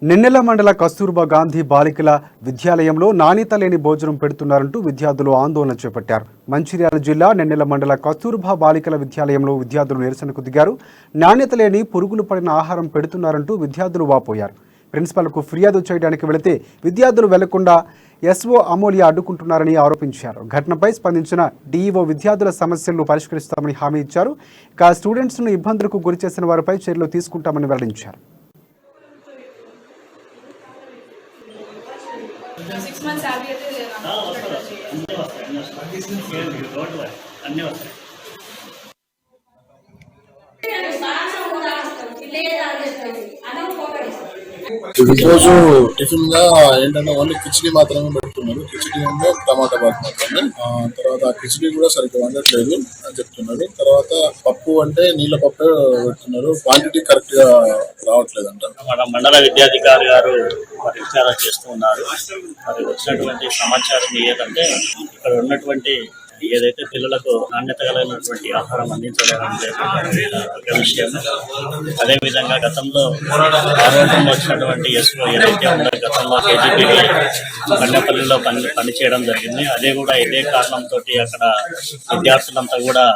నిన్నెల మండల కస్తూర్బా గాంధీ బాలికల విద్యాలయంలో నాణ్యత లేని భోజనం పెడుతున్నారంటూ విద్యార్థులు ఆందోళన చేపట్టారు. మంచిర్యాల జిల్లా నిన్నెల మండల కస్తూర్బా బాలికల విద్యాలయంలో విద్యార్థులు నిరసనకు దిగారు. నాణ్యత లేని పురుగులు పడిన ఆహారం పెడుతున్నారంటూ విద్యార్థులు వాపోయారు. ప్రిన్సిపల్కు ఫిర్యాదు చేయడానికి వెళితే విద్యార్థులు వెళ్లకుండా ఎస్ఓ అమూల్య అడ్డుకుంటున్నారని ఆరోపించారు. ఘటనపై స్పందించిన డీఈఓ విద్యార్థుల సమస్యలను పరిష్కరిస్తామని హామీ ఇచ్చారు. ఇక స్టూడెంట్స్ను ఇబ్బందులకు గురిచేసిన వారిపై చర్యలు తీసుకుంటామని వెల్లడించారు. 6 months salary అయితే ఈరోజు టిఫిన్ గా ఏంటంటే ఓన్లీ కిచిడి మాత్రమే పెడుతున్నారు. కిచిడి ఉంటే టమాటా బాత్ మాత్రమే. తర్వాత కిచిడి కూడా సరిగ్గా వండట్లేదు అని చెప్తున్నారు. తర్వాత పప్పు అంటే నీళ్ళ పప్పు పెడుతున్నారు. క్వాంటిటీ కరెక్ట్ గా రావట్లేదు అంట. మన మండల విద్యాధికారి గారు విచారణ చేస్తూ ఉన్నారు. మరి వచ్చినటువంటి సమాచారం ఏదంటే ఇక్కడ ఉన్నటువంటి ఏదైతే పిల్లలకు నాణ్యత కలిగినటువంటి ఆహారం అందించలేదంటే ఒక విషయం. అదేవిధంగా గతంలో ఆరోగ్యంలో వచ్చినటువంటి ఎస్ఓ ఏదైతే ఉందో గతంలో కేజీపీడీ కన్నెపల్లిలో పనిచేయడం జరిగింది. అదే కూడా ఇదే కారణంతో అక్కడ విద్యార్థులంతా కూడా